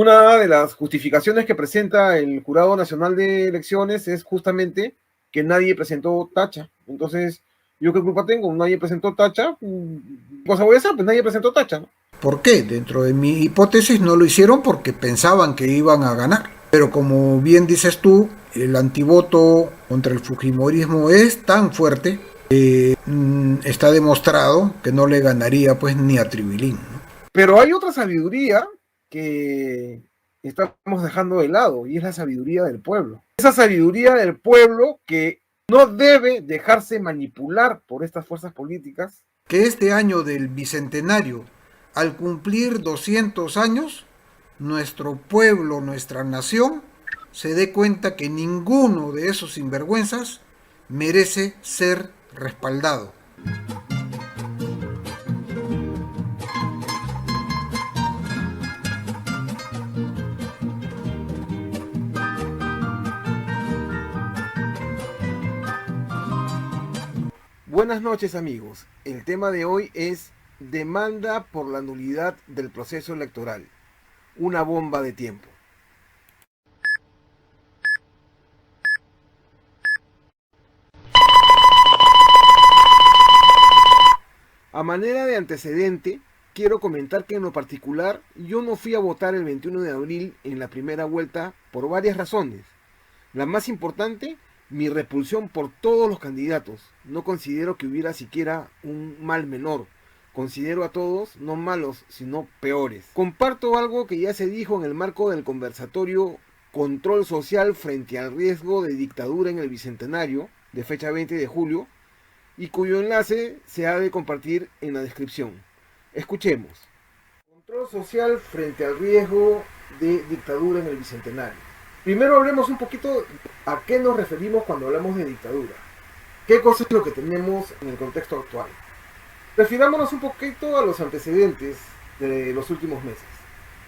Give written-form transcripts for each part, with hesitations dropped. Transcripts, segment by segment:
Una de las justificaciones que presenta el Jurado Nacional de Elecciones es justamente que nadie presentó tacha. Entonces, ¿yo qué culpa tengo? Nadie presentó tacha. ¿Qué cosa voy a hacer? Pues nadie presentó tacha, ¿no? ¿Por qué? Dentro de mi hipótesis no lo hicieron porque pensaban que iban a ganar. Pero como bien dices tú, el antivoto contra el fujimorismo es tan fuerte que está demostrado que no le ganaría pues ni a Tribilín, ¿no? Pero hay otra sabiduría que estamos dejando de lado y es la sabiduría del pueblo. Esa sabiduría del pueblo que no debe dejarse manipular por estas fuerzas políticas. Que este año del bicentenario, al cumplir 200 años, nuestro pueblo, nuestra nación, se dé cuenta que ninguno de esos sinvergüenzas merece ser respaldado. Buenas noches, amigos. El tema de hoy es demanda por la nulidad del proceso electoral. Una bomba de tiempo. A manera de antecedente, quiero comentar que en lo particular yo no fui a votar el 21 de abril en la primera vuelta por varias razones. La más importante, mi repulsión por todos los candidatos. No considero que hubiera siquiera un mal menor. Considero a todos no malos, sino peores. Comparto algo que ya se dijo en el marco del conversatorio Control Social frente al riesgo de dictadura en el Bicentenario, de fecha 20 de julio, y cuyo enlace se ha de compartir en la descripción. Escuchemos. Control social frente al riesgo de dictadura en el Bicentenario. Primero hablemos un poquito a qué nos referimos cuando hablamos de dictadura. ¿Qué cosa es lo que tenemos en el contexto actual? Refirámonos un poquito a los antecedentes de los últimos meses.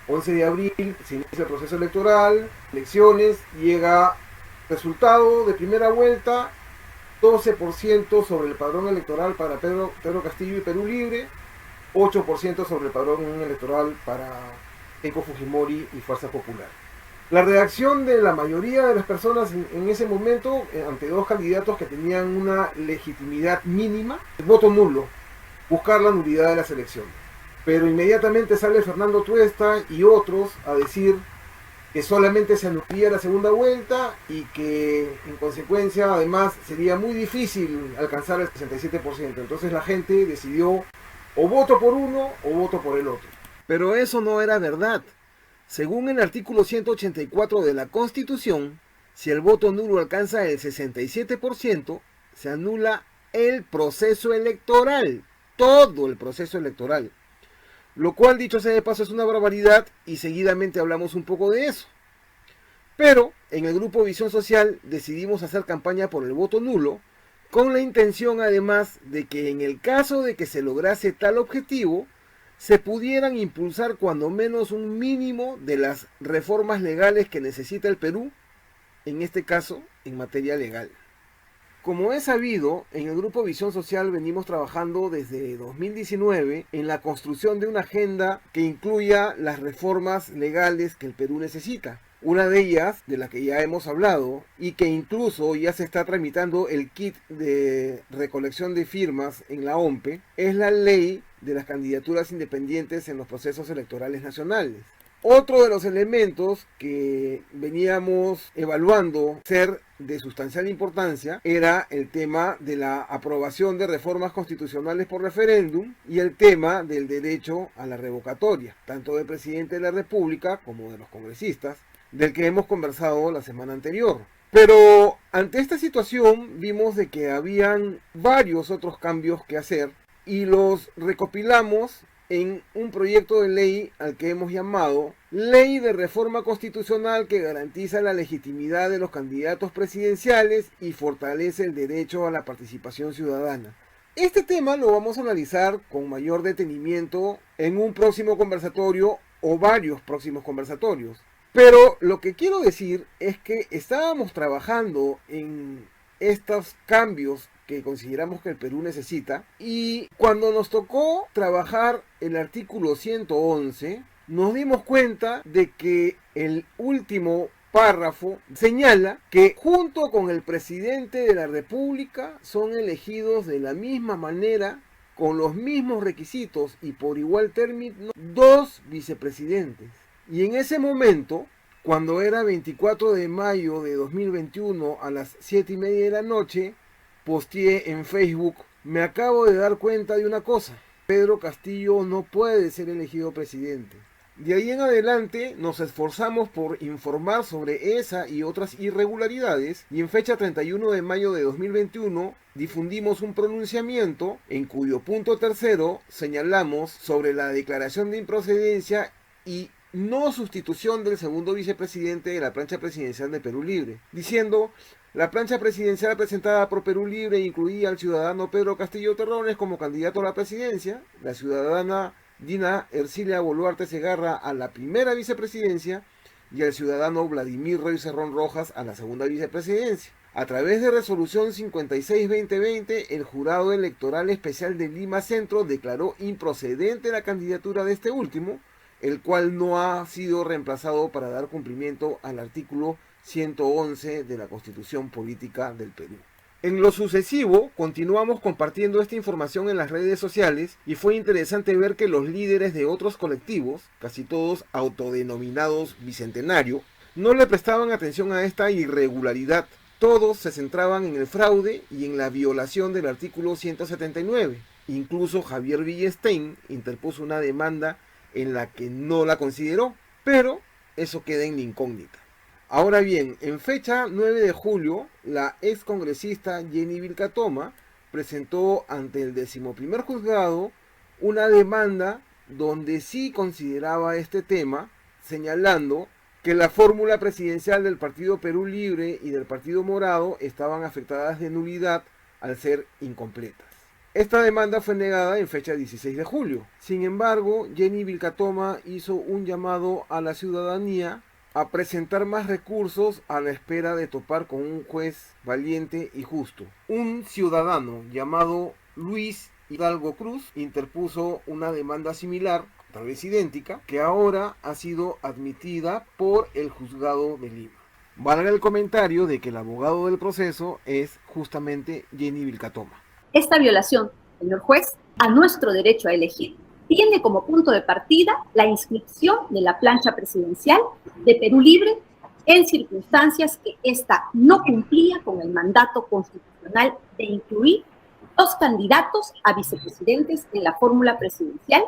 11 de abril se inicia el proceso electoral, elecciones, llega resultado de primera vuelta, 12% sobre el padrón electoral para Pedro Castillo y Perú Libre, 8% sobre el padrón electoral para Keiko Fujimori y Fuerza Popular. La reacción de la mayoría de las personas en ese momento ante dos candidatos que tenían una legitimidad mínima, el voto nulo, buscar la nulidad de las elecciones. Pero inmediatamente sale Fernando Tuesta y otros a decir que solamente se anularía la segunda vuelta y que en consecuencia además sería muy difícil alcanzar el 67%. Entonces la gente decidió o voto por uno o voto por el otro. Pero eso no era verdad. Según el artículo 184 de la Constitución, si el voto nulo alcanza el 67%, se anula el proceso electoral, todo el proceso electoral. Lo cual, dicho sea de paso, es una barbaridad y seguidamente hablamos un poco de eso. Pero en el grupo Visión Social decidimos hacer campaña por el voto nulo, con la intención además de que en el caso de que se lograse tal objetivo, se pudieran impulsar cuando menos un mínimo de las reformas legales que necesita el Perú, en este caso en materia legal. Como es sabido, en el Grupo Visión Social venimos trabajando desde 2019 en la construcción de una agenda que incluya las reformas legales que el Perú necesita. Una de ellas, de la que ya hemos hablado, y que incluso ya se está tramitando el kit de recolección de firmas en la OMPE, es la ley de las candidaturas independientes en los procesos electorales nacionales. Otro de los elementos que veníamos evaluando ser de sustancial importancia era el tema de la aprobación de reformas constitucionales por referéndum y el tema del derecho a la revocatoria, tanto del presidente de la República como de los congresistas, del que hemos conversado la semana anterior. Pero ante esta situación vimos de que habían varios otros cambios que hacer y los recopilamos en un proyecto de ley al que hemos llamado Ley de Reforma Constitucional que garantiza la legitimidad de los candidatos presidenciales y fortalece el derecho a la participación ciudadana. Este tema lo vamos a analizar con mayor detenimiento en un próximo conversatorio o varios próximos conversatorios. Pero lo que quiero decir es que estábamos trabajando en estos cambios que consideramos que el Perú necesita y cuando nos tocó trabajar el artículo 111 nos dimos cuenta de que el último párrafo señala que junto con el presidente de la República son elegidos de la misma manera, con los mismos requisitos y por igual término, dos vicepresidentes. Y en ese momento, cuando era 24 de mayo de 2021 a las 7:30 de la noche, posteé en Facebook: me acabo de dar cuenta de una cosa, Pedro Castillo no puede ser elegido presidente. De ahí en adelante nos esforzamos por informar sobre esa y otras irregularidades, y en fecha 31 de mayo de 2021 difundimos un pronunciamiento en cuyo punto tercero señalamos sobre la declaración de improcedencia y no sustitución del segundo vicepresidente de la plancha presidencial de Perú Libre, diciendo: la plancha presidencial presentada por Perú Libre incluía al ciudadano Pedro Castillo Terrones como candidato a la presidencia, la ciudadana Dina Ercilia Boluarte Segarra a la primera vicepresidencia y al ciudadano Vladimir Rey Cerrón Rojas a la segunda vicepresidencia. A través de resolución 56-2020, el Jurado Electoral Especial de Lima Centro declaró improcedente la candidatura de este último, el cual no ha sido reemplazado para dar cumplimiento al artículo 111 de la Constitución Política del Perú. En lo sucesivo, continuamos compartiendo esta información en las redes sociales y fue interesante ver que los líderes de otros colectivos, casi todos autodenominados Bicentenario, no le prestaban atención a esta irregularidad. Todos se centraban en el fraude y en la violación del artículo 179. Incluso Javier Villestein interpuso una demanda en la que no la consideró, pero eso queda en la incógnita. Ahora bien, en fecha 9 de julio, la excongresista Jenny Vilcatoma presentó ante el 11º juzgado una demanda donde sí consideraba este tema, señalando que la fórmula presidencial del Partido Perú Libre y del Partido Morado estaban afectadas de nulidad al ser incompletas. Esta demanda fue negada en fecha 16 de julio. Sin embargo, Jenny Vilcatoma hizo un llamado a la ciudadanía a presentar más recursos a la espera de topar con un juez valiente y justo. Un ciudadano llamado Luis Hidalgo Cruz interpuso una demanda similar, tal vez idéntica, que ahora ha sido admitida por el juzgado de Lima. Valga el comentario de que el abogado del proceso es justamente Jenny Vilcatoma. Esta violación, señor juez, a nuestro derecho a elegir tiene como punto de partida la inscripción de la plancha presidencial de Perú Libre en circunstancias que ésta no cumplía con el mandato constitucional de incluir dos candidatos a vicepresidentes en la fórmula presidencial,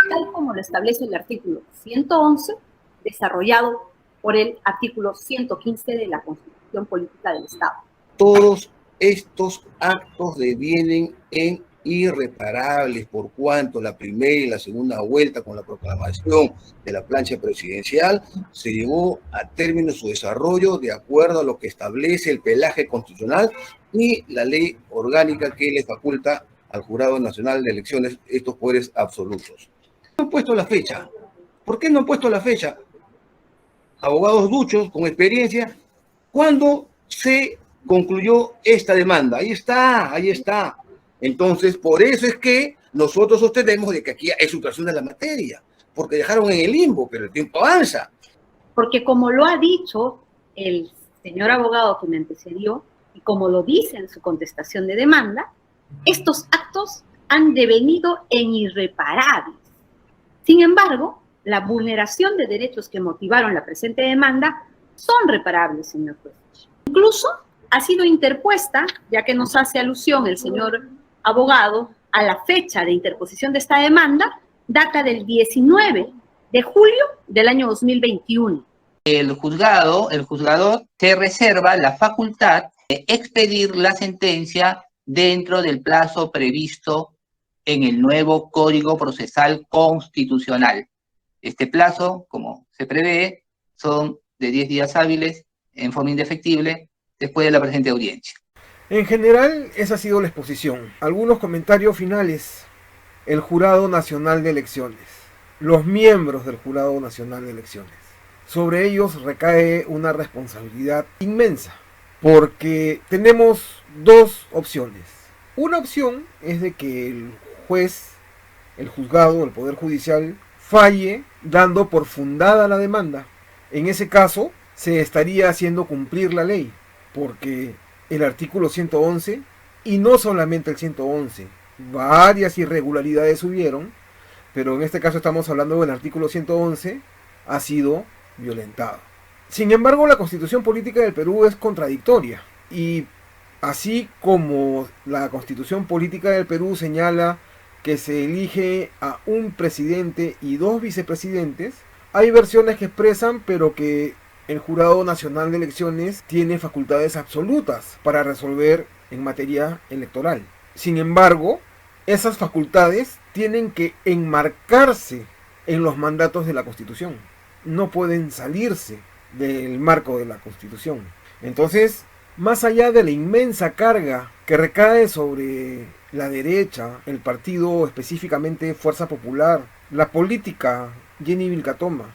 tal como lo establece el artículo 111, desarrollado por el artículo 115 de la Constitución Política del Estado. Todos estos actos devienen en irreparables por cuanto la primera y la segunda vuelta con la proclamación de la plancha presidencial se llevó a término su desarrollo de acuerdo a lo que establece el pelaje constitucional y la ley orgánica que le faculta al Jurado Nacional de Elecciones estos poderes absolutos. No han puesto la fecha. ¿Por qué no han puesto la fecha? Abogados duchos, con experiencia, ¿cuándo se concluyó esta demanda? Ahí está, ahí está. Entonces, por eso es que nosotros sostenemos de que aquí hay sustracción de la materia, porque dejaron en el limbo, pero el tiempo avanza. Porque como lo ha dicho el señor abogado que me antecedió, y como lo dice en su contestación de demanda, estos actos han devenido en irreparables. Sin embargo, la vulneración de derechos que motivaron la presente demanda son reparables, señor juez. Incluso ha sido interpuesta, ya que nos hace alusión el señor abogado a la fecha de interposición de esta demanda, data del 19 de julio del año 2021. El juzgador se reserva la facultad de expedir la sentencia dentro del plazo previsto en el nuevo Código Procesal Constitucional. Este plazo, como se prevé, son de 10 días hábiles en forma indefectible después de la presente audiencia. En general, esa ha sido la exposición. Algunos comentarios finales. El Jurado Nacional de Elecciones. Los miembros del Jurado Nacional de Elecciones. Sobre ellos recae una responsabilidad inmensa, porque tenemos dos opciones. Una opción es de que el juez, el juzgado, el Poder Judicial, falle dando por fundada la demanda. En ese caso, se estaría haciendo cumplir la ley, porque el artículo 111, y no solamente el 111, varias irregularidades hubieron, pero en este caso estamos hablando del artículo 111, ha sido violentado. Sin embargo, la Constitución Política del Perú es contradictoria, y así como la Constitución Política del Perú señala que se elige a un presidente y 2 vicepresidentes, hay versiones que expresan, pero que el Jurado Nacional de Elecciones tiene facultades absolutas para resolver en materia electoral. Sin embargo, esas facultades tienen que enmarcarse en los mandatos de la Constitución. No pueden salirse del marco de la Constitución. Entonces, más allá de la inmensa carga que recae sobre la derecha, el partido específicamente Fuerza Popular, la política Jenny Vilcatoma,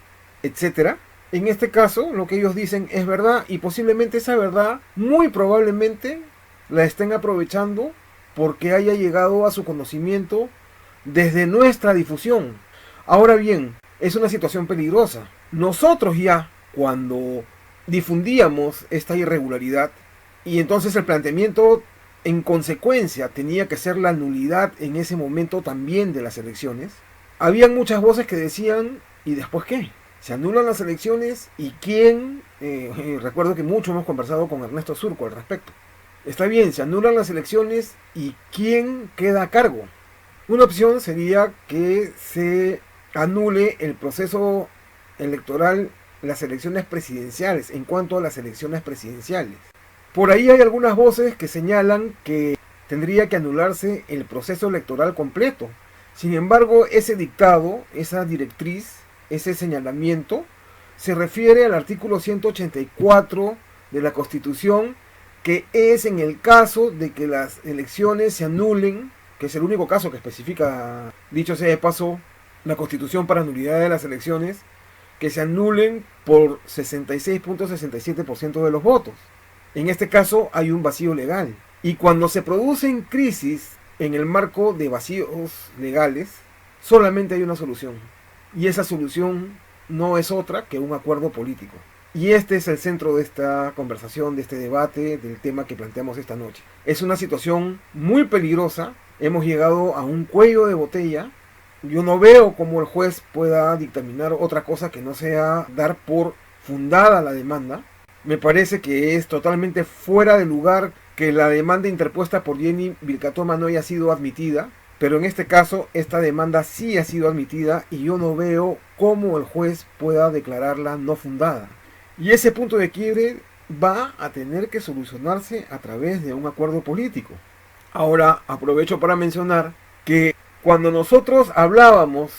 etc., en este caso lo que ellos dicen es verdad, y posiblemente esa verdad muy probablemente la estén aprovechando porque haya llegado a su conocimiento desde nuestra difusión. Ahora bien, es una situación peligrosa. Nosotros ya, cuando difundíamos esta irregularidad, y entonces el planteamiento en consecuencia tenía que ser la nulidad en ese momento también de las elecciones, habían muchas voces que decían, ¿y después qué? Se anulan las elecciones y ¿quién? Recuerdo que mucho hemos conversado con Ernesto Surco al respecto. Está bien, se anulan las elecciones y ¿quién queda a cargo? Una opción sería que se anule el proceso electoral, las elecciones presidenciales, en cuanto a las elecciones presidenciales. Por ahí hay algunas voces que señalan que tendría que anularse el proceso electoral completo. Sin embargo, ese dictado, esa directriz, ese señalamiento, se refiere al artículo 184 de la Constitución, que es en el caso de que las elecciones se anulen, que es el único caso que especifica, dicho sea de paso, la Constitución para nulidad de las elecciones, que se anulen por 66.67% de los votos. En este caso hay un vacío legal. Y cuando se producen crisis en el marco de vacíos legales, solamente hay una solución. Y esa solución no es otra que un acuerdo político. Y este es el centro de esta conversación, de este debate, del tema que planteamos esta noche. Es una situación muy peligrosa. Hemos llegado a un cuello de botella. Yo no veo cómo el juez pueda dictaminar otra cosa que no sea dar por fundada la demanda. Me parece que es totalmente fuera de lugar que la demanda interpuesta por Jenny Vilcatoma no haya sido admitida, pero en este caso esta demanda sí ha sido admitida y yo no veo cómo el juez pueda declararla no fundada. Y ese punto de quiebre va a tener que solucionarse a través de un acuerdo político. Ahora aprovecho para mencionar que cuando nosotros hablábamos,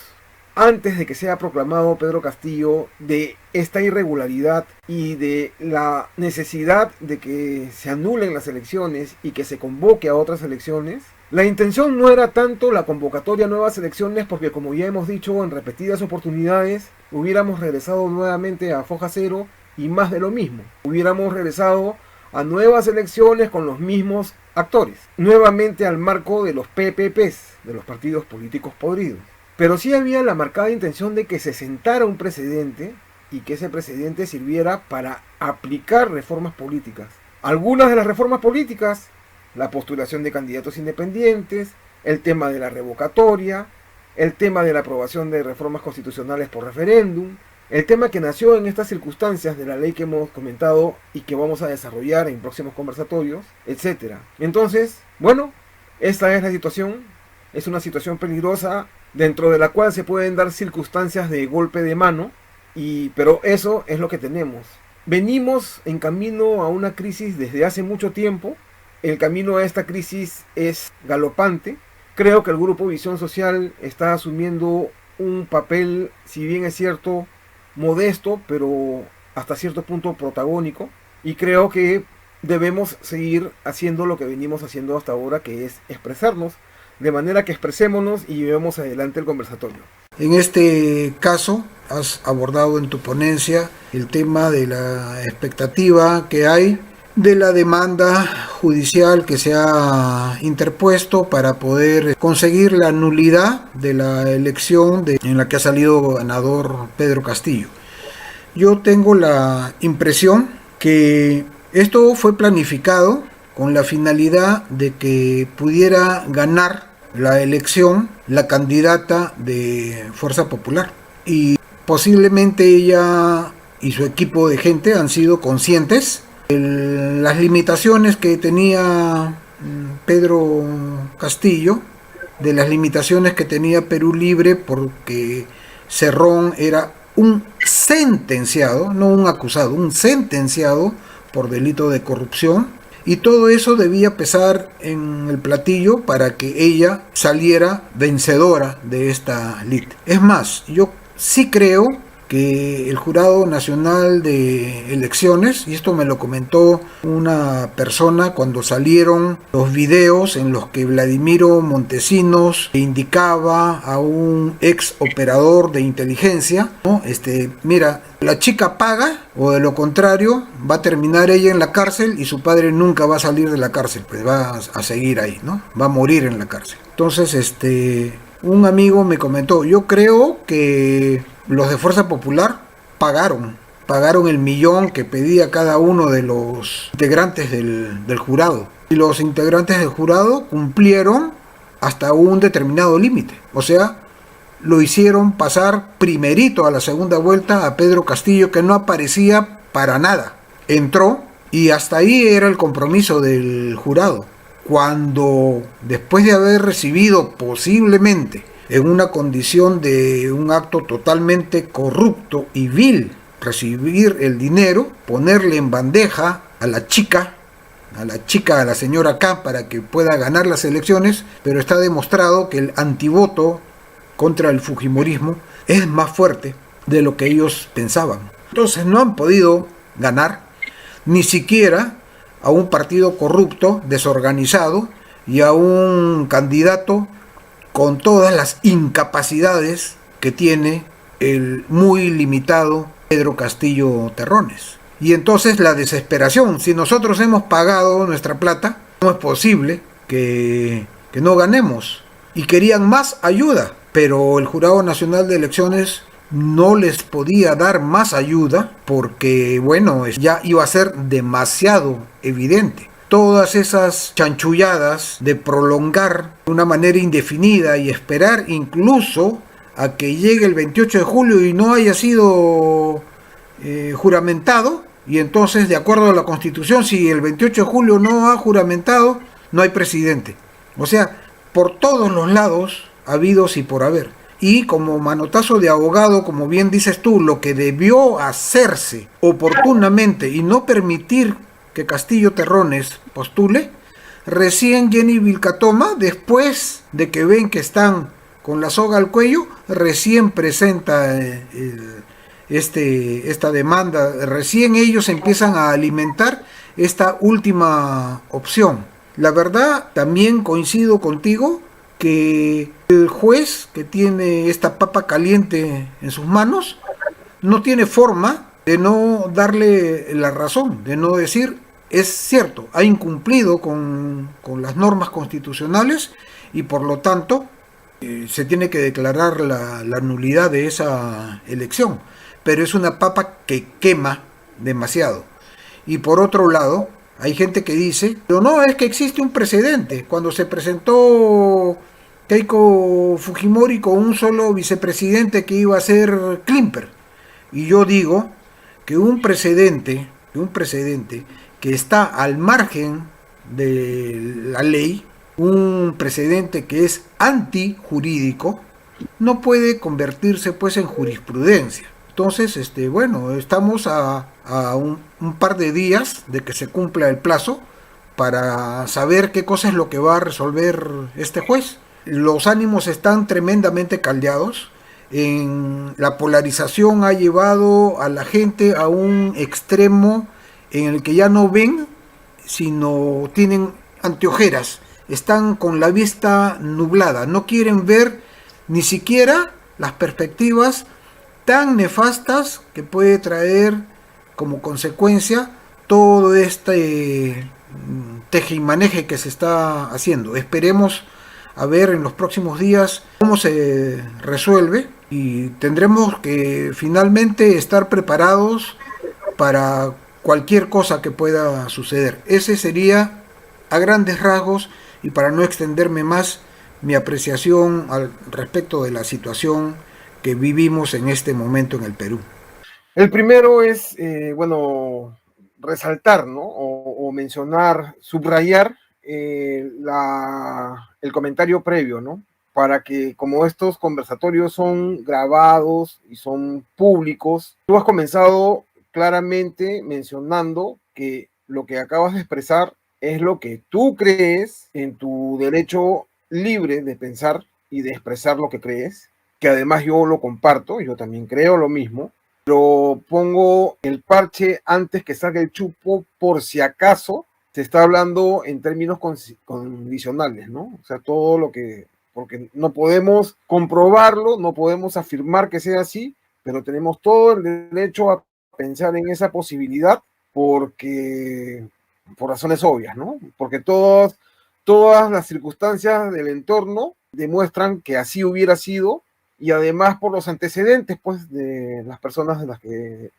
antes de que sea proclamado Pedro Castillo, de esta irregularidad y de la necesidad de que se anulen las elecciones y que se convoque a otras elecciones, la intención no era tanto la convocatoria a nuevas elecciones, porque como ya hemos dicho en repetidas oportunidades, hubiéramos regresado nuevamente a foja cero y más de lo mismo. Hubiéramos regresado a nuevas elecciones con los mismos actores, nuevamente al marco de los PPPs, de los partidos políticos podridos. Pero sí había la marcada intención de que se sentara un precedente y que ese precedente sirviera para aplicar reformas políticas. Algunas de las reformas políticas, la postulación de candidatos independientes, el tema de la revocatoria, el tema de la aprobación de reformas constitucionales por referéndum, el tema que nació en estas circunstancias de la ley que hemos comentado y que vamos a desarrollar en próximos conversatorios, etc. Entonces, bueno, esta es la situación. Es una situación peligrosa dentro de la cual se pueden dar circunstancias de golpe de mano, pero eso es lo que tenemos. Venimos en camino a una crisis desde hace mucho tiempo. El camino a esta crisis es galopante. Creo que el Grupo Visión Social está asumiendo un papel, si bien es cierto, modesto, pero hasta cierto punto protagónico. Y creo que debemos seguir haciendo lo que venimos haciendo hasta ahora, que es expresarnos, de manera que expresémonos y llevemos adelante el conversatorio. En este caso, has abordado en tu ponencia el tema de la expectativa que hay de la demanda judicial que se ha interpuesto para poder conseguir la nulidad de la elección en la que ha salido ganador Pedro Castillo. Yo tengo la impresión que esto fue planificado con la finalidad de que pudiera ganar la elección la candidata de Fuerza Popular. Y posiblemente ella y su equipo de gente han sido conscientes de las limitaciones que tenía Pedro Castillo, de las limitaciones que tenía Perú Libre, porque Cerrón era un sentenciado, no un acusado, un sentenciado por delito de corrupción, y todo eso debía pesar en el platillo para que ella saliera vencedora de esta lid. Es más, yo sí creo que el Jurado Nacional de Elecciones, y esto me lo comentó una persona cuando salieron los videos en los que Vladimiro Montesinos indicaba a un ex operador de inteligencia, ¿no? Mira, la chica paga, o de lo contrario va a terminar ella en la cárcel y su padre nunca va a salir de la cárcel, pues va a seguir ahí, ¿no? Va a morir en la cárcel. Entonces, un amigo me comentó, yo creo que los de Fuerza Popular pagaron el millón que pedía cada uno de los integrantes del jurado. Y los integrantes del jurado cumplieron hasta un determinado límite. O sea, lo hicieron pasar primerito a la segunda vuelta a Pedro Castillo, que no aparecía para nada. Entró y hasta ahí era el compromiso del jurado. Cuando, después de haber recibido posiblemente en una condición de un acto totalmente corrupto y vil, recibir el dinero, ponerle en bandeja a la señora K, para que pueda ganar las elecciones, pero está demostrado que el antivoto contra el fujimorismo es más fuerte de lo que ellos pensaban. Entonces no han podido ganar ni siquiera a un partido corrupto, desorganizado, y a un candidato con todas las incapacidades que tiene el muy limitado Pedro Castillo Terrones. Y entonces la desesperación, si nosotros hemos pagado nuestra plata, no es posible que no ganemos. Y querían más ayuda, pero el Jurado Nacional de Elecciones no les podía dar más ayuda porque, bueno, ya iba a ser demasiado evidente. Todas esas chanchulladas de prolongar de una manera indefinida y esperar incluso a que llegue el 28 de julio y no haya sido juramentado, y entonces, de acuerdo a la Constitución, si el 28 de julio no ha juramentado, no hay presidente. O sea, por todos los lados, habidos y por haber. Y como manotazo de abogado, como bien dices tú, lo que debió hacerse oportunamente y no permitir que Castillo Terrones postule, recién Jenny Vilcatoma, después de que ven que están con la soga al cuello, recién presenta esta demanda, recién ellos empiezan a alimentar esta última opción. La verdad, también coincido contigo que el juez que tiene esta papa caliente en sus manos no tiene forma de no darle la razón, de no decir, es cierto, ha incumplido con las normas constitucionales y por lo tanto se tiene que declarar la nulidad de esa elección. Pero es una papa que quema demasiado. Y por otro lado, hay gente que dice, pero no, es que existe un precedente. Cuando se presentó Keiko Fujimori con un solo vicepresidente que iba a ser Klimper. Y yo digo que un precedente que está al margen de la ley, un precedente que es antijurídico, no puede convertirse pues en jurisprudencia. Entonces, bueno, estamos a un par de días de que se cumpla el plazo para saber qué cosa es lo que va a resolver este juez. Los ánimos están tremendamente caldeados. La polarización ha llevado a la gente a un extremo en el que ya no ven, sino tienen anteojeras. Están con la vista nublada. No quieren ver ni siquiera las perspectivas tan nefastas que puede traer como consecuencia todo este tejimaneje que se está haciendo. Esperemos a ver en los próximos días cómo se resuelve y tendremos que finalmente estar preparados para cualquier cosa que pueda suceder. Ese sería a grandes rasgos, y para no extenderme más, mi apreciación al respecto de la situación que vivimos en este momento en el Perú. El primero es, resaltar, ¿no? O mencionar, subrayar el comentario previo, ¿no? Para que, como estos conversatorios son grabados y son públicos, tú has comenzado claramente mencionando que lo que acabas de expresar es lo que tú crees en tu derecho libre de pensar y de expresar lo que crees, que además yo lo comparto, yo también creo lo mismo, pero pongo el parche antes que salga el chupo por si acaso se está hablando en términos condicionales, ¿no? O sea, todo lo que, porque no podemos comprobarlo, no podemos afirmar que sea así, pero tenemos todo el derecho a pensar en esa posibilidad porque, por razones obvias, ¿no? Porque todas las circunstancias del entorno demuestran que así hubiera sido, y además por los antecedentes, pues, de las personas de las que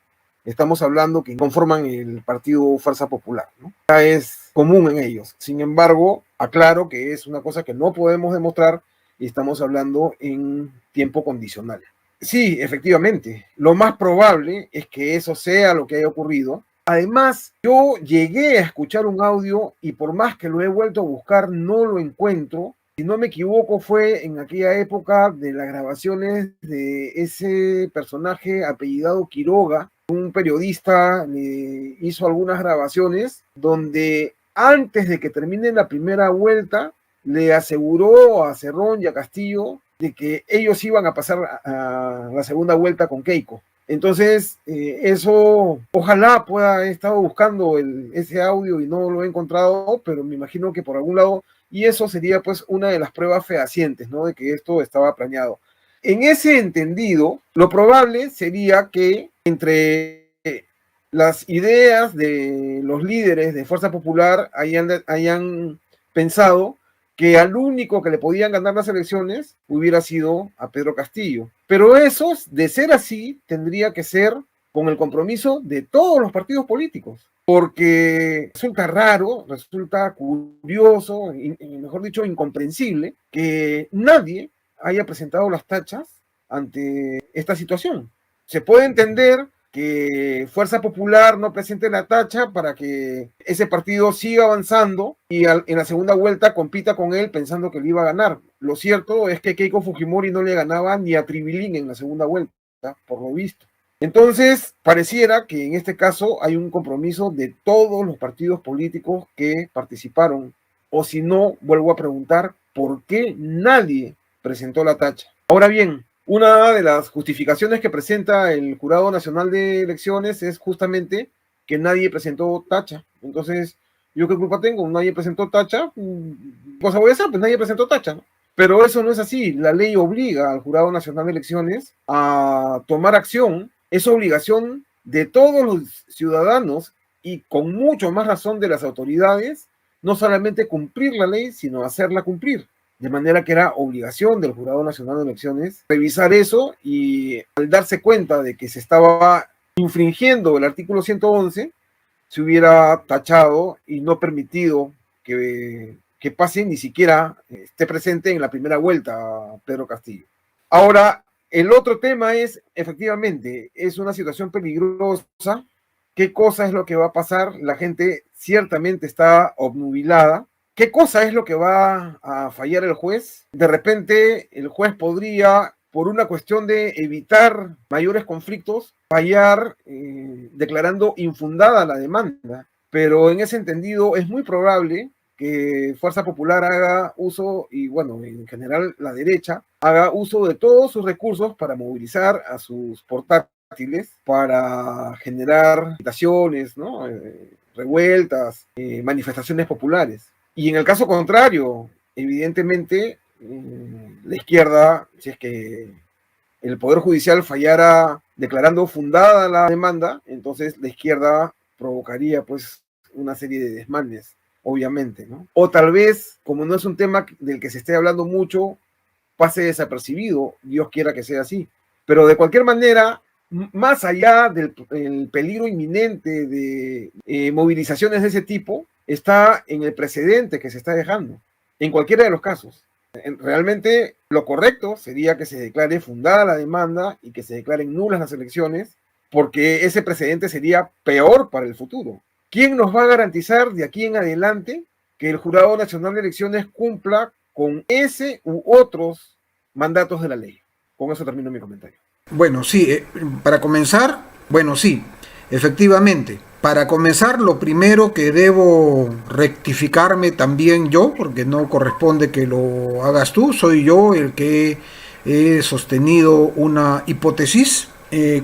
estamos hablando que conforman el partido Fuerza Popular, ¿no? Ya es común en ellos. Sin embargo, aclaro que es una cosa que no podemos demostrar y estamos hablando en tiempo condicional. Sí, efectivamente, lo más probable es que eso sea lo que haya ocurrido. Además, yo llegué a escuchar un audio y por más que lo he vuelto a buscar, no lo encuentro. Si no me equivoco, fue en aquella época de las grabaciones de ese personaje apellidado Quiroga. Un periodista le hizo algunas grabaciones donde antes de que termine la primera vuelta le aseguró a Cerrón y a Castillo de que ellos iban a pasar a la segunda vuelta con Keiko. Entonces, eso ojalá pueda haber estado buscando ese audio y no lo he encontrado, pero me imagino que por algún lado, y eso sería pues una de las pruebas fehacientes, ¿no? De que esto estaba planeado. En ese entendido, lo probable sería que entre las ideas de los líderes de Fuerza Popular hayan pensado que al único que le podían ganar las elecciones hubiera sido a Pedro Castillo. Pero eso, de ser así, tendría que ser con el compromiso de todos los partidos políticos, porque resulta raro, resulta curioso, y mejor dicho, incomprensible, que nadie haya presentado las tachas ante esta situación. Se puede entender que Fuerza Popular no presente la tacha para que ese partido siga avanzando y en la segunda vuelta compita con él pensando que le iba a ganar. Lo cierto es que Keiko Fujimori no le ganaba ni a Tribilín en la segunda vuelta, por lo visto. Entonces, pareciera que en este caso hay un compromiso de todos los partidos políticos que participaron. O si no, vuelvo a preguntar, ¿por qué nadie presentó la tacha? Ahora bien, una de las justificaciones que presenta el Jurado Nacional de Elecciones es justamente que nadie presentó tacha. Entonces, ¿yo qué culpa tengo? Nadie presentó tacha. Cosa voy a hacer, pues nadie presentó tacha, ¿no? Pero eso no es así. La ley obliga al Jurado Nacional de Elecciones a tomar acción. Es obligación de todos los ciudadanos y con mucho más razón de las autoridades, no solamente cumplir la ley, sino hacerla cumplir. De manera que era obligación del Jurado Nacional de Elecciones revisar eso, y al darse cuenta de que se estaba infringiendo el artículo 111, se hubiera tachado y no permitido que pase, ni siquiera esté presente en la primera vuelta Pedro Castillo. Ahora, el otro tema es, efectivamente, es una situación peligrosa. ¿Qué cosa es lo que va a pasar? La gente ciertamente está obnubilada. ¿Qué cosa es lo que va a fallar el juez? De repente el juez podría, por una cuestión de evitar mayores conflictos, fallar declarando infundada la demanda. Pero en ese entendido es muy probable que Fuerza Popular haga uso, y bueno, en general la derecha, haga uso de todos sus recursos para movilizar a sus portátiles, para generar agitaciones, ¿no? Revueltas, manifestaciones populares. Y en el caso contrario, evidentemente, la izquierda, si es que el Poder Judicial fallara declarando fundada la demanda, entonces la izquierda provocaría pues una serie de desmanes, obviamente, ¿no? O tal vez, como no es un tema del que se esté hablando mucho, pase desapercibido, Dios quiera que sea así. Pero de cualquier manera, más allá del peligro inminente de movilizaciones de ese tipo, está en el precedente que se está dejando, en cualquiera de los casos. Realmente lo correcto sería que se declare fundada la demanda y que se declaren nulas las elecciones, porque ese precedente sería peor para el futuro. ¿Quién nos va a garantizar de aquí en adelante que el Jurado Nacional de Elecciones cumpla con ese u otros mandatos de la ley? Con eso termino mi comentario. Bueno, sí, para comenzar, bueno, sí, efectivamente. Para comenzar, lo primero que debo rectificarme también yo, porque no corresponde que lo hagas tú, soy yo el que he sostenido una hipótesis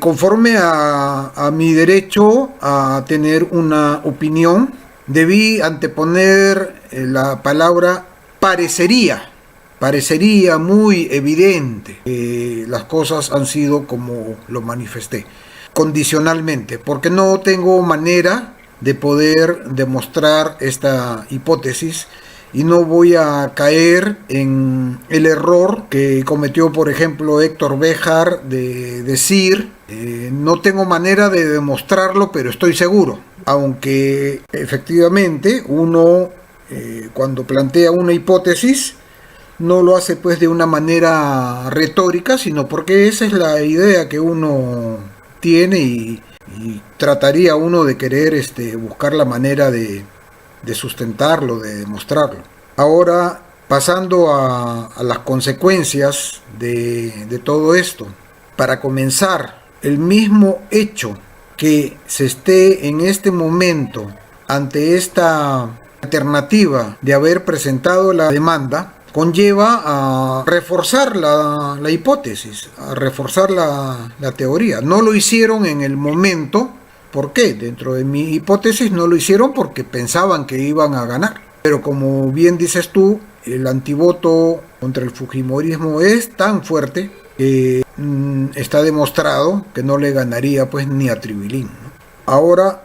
conforme a mi derecho a tener una opinión. Debí anteponer la palabra parecería. Parecería muy evidente que las cosas han sido como lo manifesté, condicionalmente, porque no tengo manera de poder demostrar esta hipótesis y no voy a caer en el error que cometió, por ejemplo, Héctor Béjar de decir no tengo manera de demostrarlo, pero estoy seguro. Aunque efectivamente uno cuando plantea una hipótesis no lo hace pues de una manera retórica, sino porque esa es la idea que uno tiene y trataría uno de querer buscar la manera de sustentarlo, de demostrarlo. Ahora, pasando a las consecuencias de todo esto, para comenzar, el mismo hecho que se esté en este momento ante esta alternativa de haber presentado la demanda, conlleva a reforzar la hipótesis, a reforzar la teoría. No lo hicieron en el momento. ¿Por qué? Dentro de mi hipótesis no lo hicieron porque pensaban que iban a ganar. Pero como bien dices tú, el antivoto contra el fujimorismo es tan fuerte que está demostrado que no le ganaría pues ni a Tribilín, ¿no? Ahora,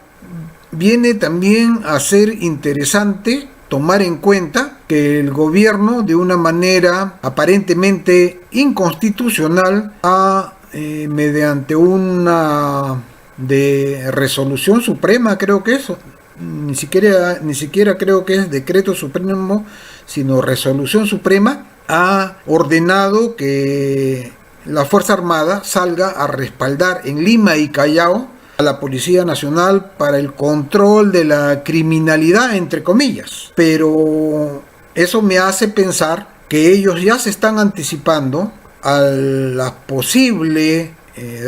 viene también a ser interesante tomar en cuenta que el gobierno, de una manera aparentemente inconstitucional, mediante una de resolución suprema, creo que eso, ni siquiera creo que es decreto supremo, sino resolución suprema, ha ordenado que la Fuerza Armada salga a respaldar en Lima y Callao a la Policía Nacional para el control de la criminalidad, entre comillas. Pero eso me hace pensar que ellos ya se están anticipando a la posible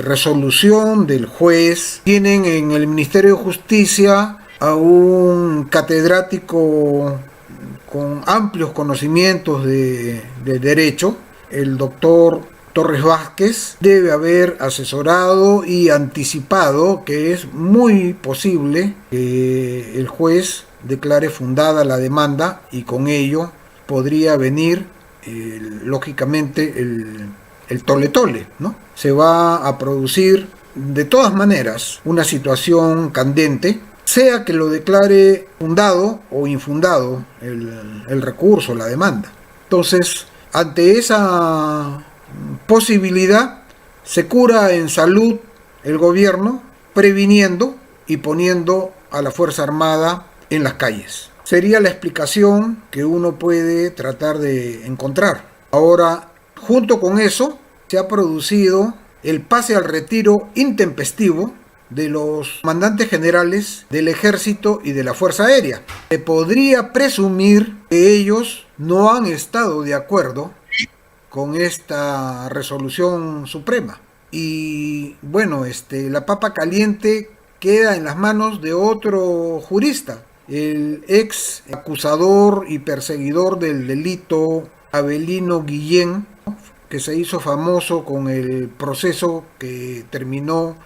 resolución del juez. Tienen en el Ministerio de Justicia a un catedrático con amplios conocimientos de derecho, el doctor Torres Vázquez. Debe haber asesorado y anticipado que es muy posible que el juez declare fundada la demanda y con ello podría venir lógicamente el tole-tole, ¿no? Se va a producir de todas maneras una situación candente, sea que lo declare fundado o infundado el recurso, la demanda. Entonces, ante esa posibilidad, se cura en salud el gobierno, previniendo y poniendo a la Fuerza Armada en las calles. Sería la explicación que uno puede tratar de encontrar. Ahora, junto con eso, se ha producido el pase al retiro intempestivo de los comandantes generales del Ejército y de la Fuerza Aérea. Se podría presumir que ellos no han estado de acuerdo con esta resolución suprema. Y bueno, la papa caliente queda en las manos de otro jurista, el ex acusador y perseguidor del delito Avelino Guillén, que se hizo famoso con el proceso que terminó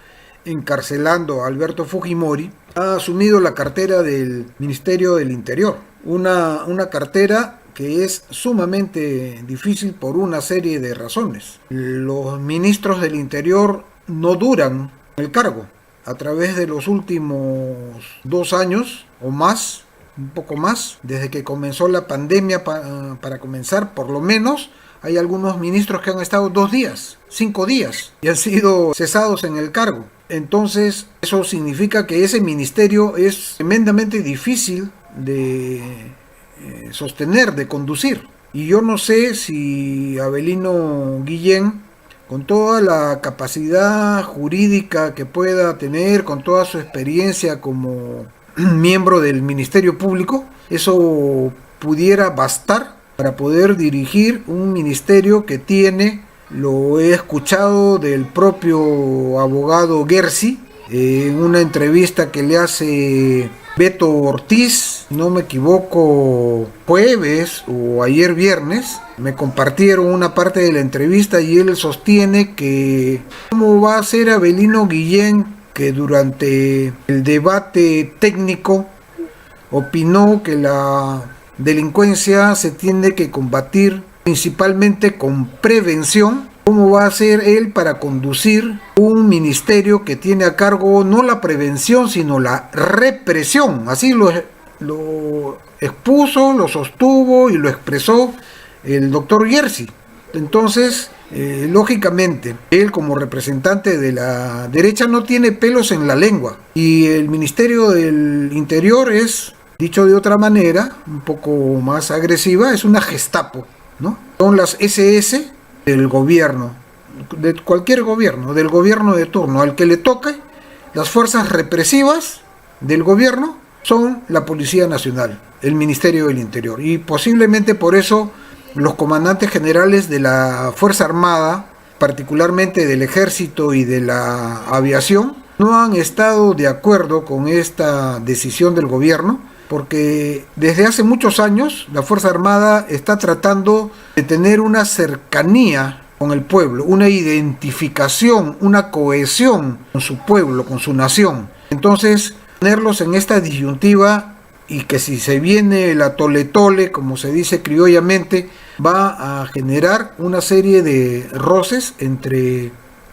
encarcelando a Alberto Fujimori. Ha asumido la cartera del Ministerio del Interior, una cartera que es sumamente difícil por una serie de razones. Los ministros del Interior no duran el cargo. a través de los últimos 2 años o más, un poco más, desde que comenzó la pandemia, para comenzar, por lo menos, hay algunos ministros que han estado 2 días, 5 días, y han sido cesados en el cargo. Entonces, eso significa que ese ministerio es tremendamente difícil de sostener, de conducir. Y yo no sé si Avelino Guillén, con toda la capacidad jurídica que pueda tener, con toda su experiencia como miembro del Ministerio Público, eso pudiera bastar para poder dirigir un ministerio que tiene, lo he escuchado del propio abogado Gersi, en una entrevista que le hace Beto Ortiz, no me equivoco, jueves o ayer viernes, me compartieron una parte de la entrevista y él sostiene que cómo va a ser Avelino Guillén, que durante el debate técnico opinó que la delincuencia se tiene que combatir principalmente con prevención. ¿Cómo va a ser él para conducir un ministerio que tiene a cargo no la prevención, sino la represión? Así lo expuso, lo sostuvo y lo expresó el doctor Gersi. Entonces, lógicamente, él como representante de la derecha no tiene pelos en la lengua. Y el Ministerio del Interior es, dicho de otra manera, un poco más agresiva, es una Gestapo, ¿no? Son las SS del gobierno, de cualquier gobierno, del gobierno de turno. Al que le toque, las fuerzas represivas del gobierno son la Policía Nacional, el Ministerio del Interior. Y posiblemente por eso los comandantes generales de la Fuerza Armada, particularmente del Ejército y de la Aviación, no han estado de acuerdo con esta decisión del gobierno, porque desde hace muchos años la Fuerza Armada está tratando de tener una cercanía con el pueblo, una identificación, una cohesión con su pueblo, con su nación. Entonces, ponerlos en esta disyuntiva, y que si se viene la tole-tole, como se dice criollamente, va a generar una serie de roces entre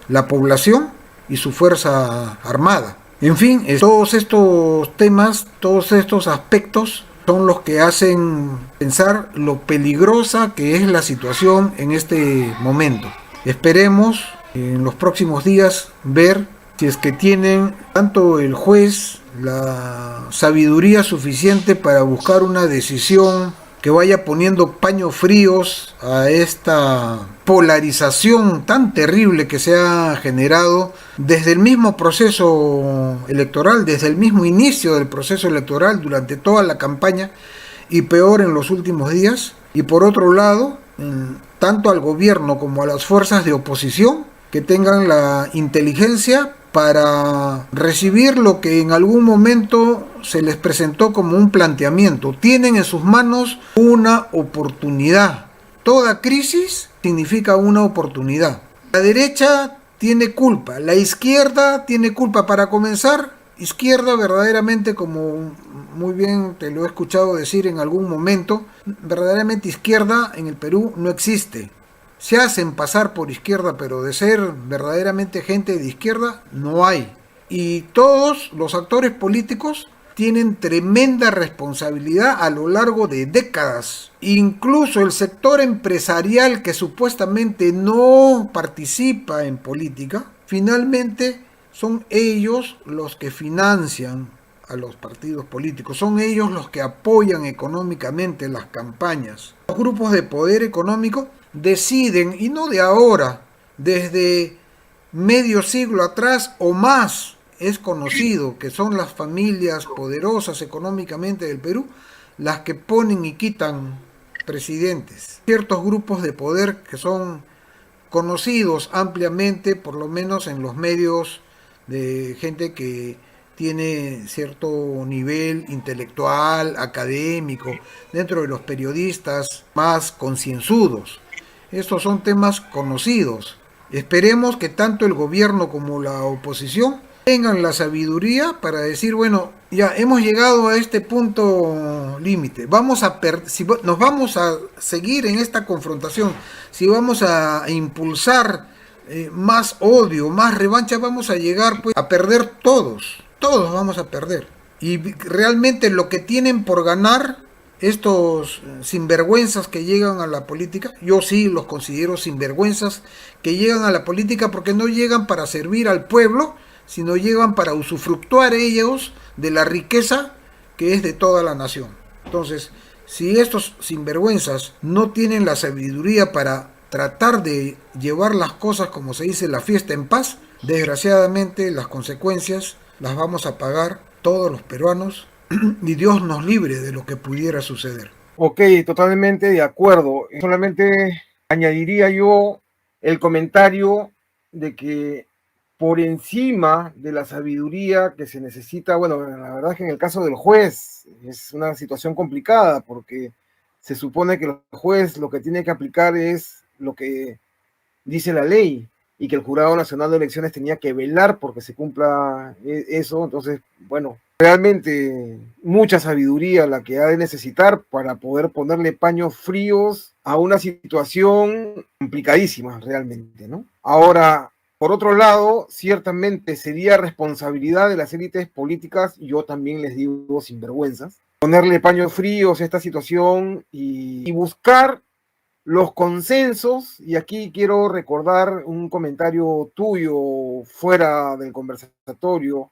la población y su Fuerza Armada. En fin, todos estos temas, todos estos aspectos son los que hacen pensar lo peligrosa que es la situación en este momento. Esperemos en los próximos días ver si es que tienen tanto el juez la sabiduría suficiente para buscar una decisión que vaya poniendo paños fríos a esta polarización tan terrible que se ha generado desde el mismo proceso electoral, desde el mismo inicio del proceso electoral, durante toda la campaña y peor en los últimos días. Y por otro lado, tanto al gobierno como a las fuerzas de oposición, que tengan la inteligencia para recibir lo que en algún momento se les presentó como un planteamiento. Tienen en sus manos una oportunidad. Toda crisis significa una oportunidad. La derecha tiene culpa, la izquierda tiene culpa. Para comenzar, izquierda verdaderamente, como muy bien te lo he escuchado decir en algún momento, verdaderamente izquierda en el Perú no existe. Se hacen pasar por izquierda, pero de ser verdaderamente gente de izquierda no hay. Y todos los actores políticos tienen tremenda responsabilidad a lo largo de décadas. Incluso el sector empresarial, que supuestamente no participa en política, finalmente son ellos los que financian a los partidos políticos, son ellos los que apoyan económicamente las campañas. Los grupos de poder económico deciden, y no de ahora, desde medio siglo atrás o más, es conocido que son las familias poderosas económicamente del Perú las que ponen y quitan presidentes. Ciertos grupos de poder que son conocidos ampliamente, por lo menos en los medios de gente que tiene cierto nivel intelectual, académico, dentro de los periodistas más concienzudos. Estos son temas conocidos. Esperemos que tanto el gobierno como la oposición tengan la sabiduría para decir, bueno, ya hemos llegado a este punto límite. Si nos vamos a seguir en esta confrontación, si vamos a impulsar más odio, más revancha, vamos a llegar pues, a perder todos vamos a perder. Y realmente lo que tienen por ganar estos sinvergüenzas que llegan a la política, yo sí los considero sinvergüenzas que llegan a la política porque no llegan para servir al pueblo, sino llegan para usufructuar ellos de la riqueza que es de toda la nación. Entonces, si estos sinvergüenzas no tienen la sabiduría para tratar de llevar las cosas, como se dice, la fiesta en paz, desgraciadamente las consecuencias las vamos a pagar todos los peruanos y Dios nos libre de lo que pudiera suceder. Ok, totalmente de acuerdo. Solamente añadiría yo el comentario de que por encima de la sabiduría que se necesita, bueno, la verdad es que en el caso del juez es una situación complicada porque se supone que el juez lo que tiene que aplicar es lo que dice la ley y que el Jurado Nacional de Elecciones tenía que velar porque se cumpla eso. Entonces, bueno, realmente mucha sabiduría la que ha de necesitar para poder ponerle paños fríos a una situación complicadísima realmente, ¿no? Ahora, por otro lado, ciertamente sería responsabilidad de las élites políticas, yo también les digo sinvergüenzas, ponerle paños fríos a esta situación y buscar los consensos, y aquí quiero recordar un comentario tuyo fuera del conversatorio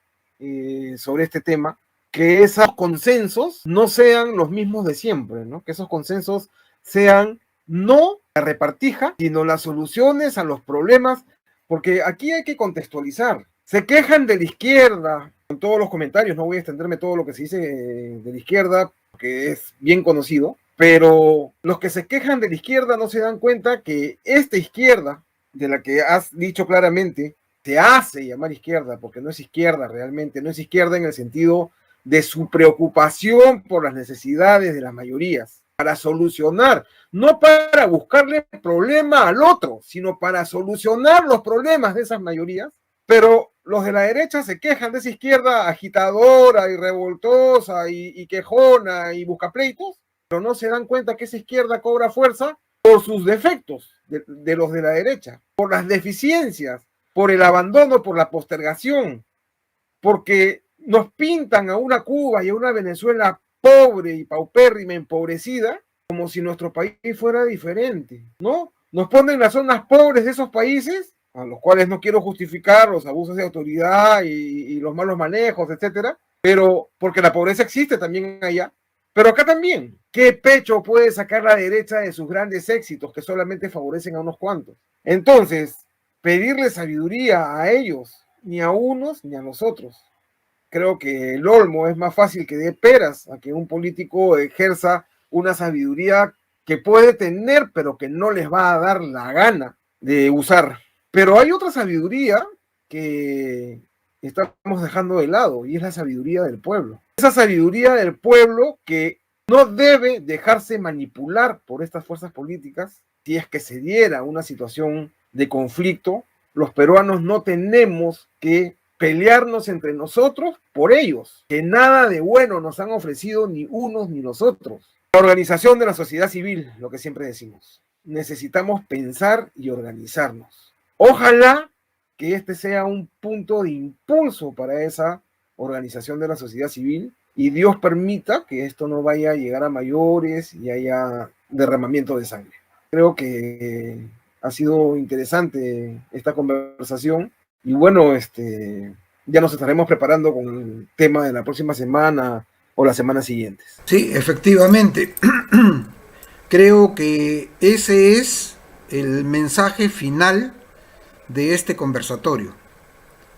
sobre este tema, que esos consensos no sean los mismos de siempre, ¿no? Que esos consensos sean no la repartija, sino las soluciones a los problemas, porque aquí hay que contextualizar. Se quejan de la izquierda, con todos los comentarios, no voy a extenderme todo lo que se dice de la izquierda, que es bien conocido, pero los que se quejan de la izquierda no se dan cuenta que esta izquierda, de la que has dicho claramente, se hace llamar izquierda, porque no es izquierda realmente, no es izquierda en el sentido de su preocupación por las necesidades de las mayorías, para solucionar, no para buscarle problema al otro, sino para solucionar los problemas de esas mayorías. Pero los de la derecha se quejan de esa izquierda agitadora y revoltosa y quejona y buscapleitos, pero no se dan cuenta que esa izquierda cobra fuerza por sus defectos de los de la derecha, por las deficiencias, por el abandono, por la postergación, porque nos pintan a una Cuba y a una Venezuela pobre y paupérrima, empobrecida, como si nuestro país fuera diferente, ¿no? Nos ponen las zonas pobres de esos países, a los cuales no quiero justificar los abusos de autoridad y los malos manejos, etcétera, pero porque la pobreza existe también allá. Pero acá también, ¿qué pecho puede sacar la derecha de sus grandes éxitos que solamente favorecen a unos cuantos? Entonces, pedirle sabiduría a ellos, ni a unos ni a los otros. Creo que el olmo es más fácil que dé peras a que un político ejerza una sabiduría que puede tener, pero que no les va a dar la gana de usar. Pero hay otra sabiduría que estamos dejando de lado y es la sabiduría del pueblo. Esa sabiduría del pueblo que no debe dejarse manipular por estas fuerzas políticas. Si es que se diera una situación de conflicto, los peruanos no tenemos que pelearnos entre nosotros por ellos, que nada de bueno nos han ofrecido ni unos ni los otros. La organización de la sociedad civil, lo que siempre decimos, necesitamos pensar y organizarnos. Ojalá que este sea un punto de impulso para esa organización de la sociedad civil y Dios permita que esto no vaya a llegar a mayores y haya derramamiento de sangre. Creo que ha sido interesante esta conversación y bueno, ya nos estaremos preparando con el tema de la próxima semana o las semanas siguientes. Sí, efectivamente. Creo que ese es el mensaje final de este conversatorio,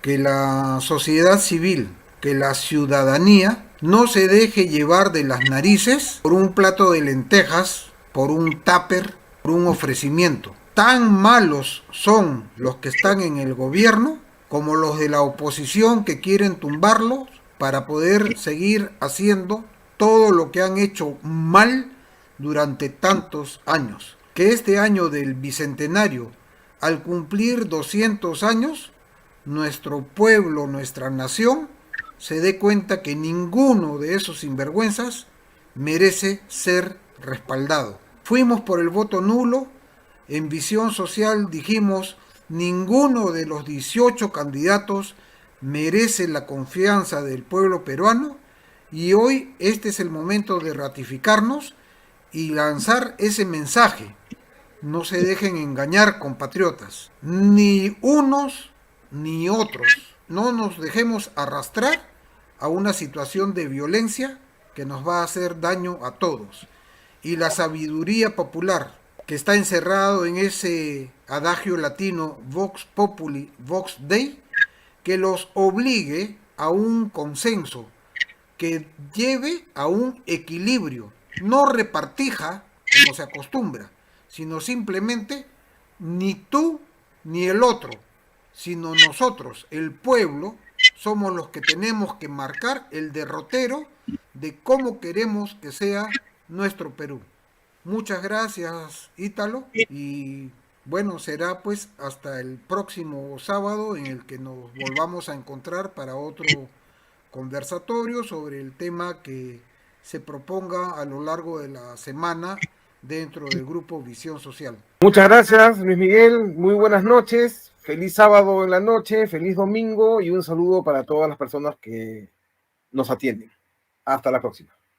que la sociedad civil, que la ciudadanía no se deje llevar de las narices por un plato de lentejas, por un tupper, por un ofrecimiento. Tan malos son los que están en el gobierno como los de la oposición que quieren tumbarlos para poder seguir haciendo todo lo que han hecho mal durante tantos años. Que este año del bicentenario, al cumplir 200 años, nuestro pueblo, nuestra nación, se dé cuenta que ninguno de esos sinvergüenzas merece ser respaldado. Fuimos por el voto nulo, en Visión Social dijimos, Ninguno de los 18 candidatos merece la confianza del pueblo peruano y hoy este es el momento de ratificarnos y lanzar ese mensaje. No se dejen engañar, compatriotas, ni unos ni otros. No nos dejemos arrastrar a una situación de violencia que nos va a hacer daño a todos. Y la sabiduría popular que está encerrado en ese adagio latino Vox Populi, Vox Dei, que los obligue a un consenso, que lleve a un equilibrio, no repartija como se acostumbra, sino simplemente ni tú ni el otro, sino nosotros, el pueblo, somos los que tenemos que marcar el derrotero de cómo queremos que sea nuestro Perú. Muchas gracias, Ítalo, y bueno, será pues hasta el próximo sábado en el que nos volvamos a encontrar para otro conversatorio sobre el tema que se proponga a lo largo de la semana dentro del grupo Visión Social. Muchas gracias, Luis Miguel. Muy buenas noches. Feliz sábado en la noche, feliz domingo y un saludo para todas las personas que nos atienden. Hasta la próxima.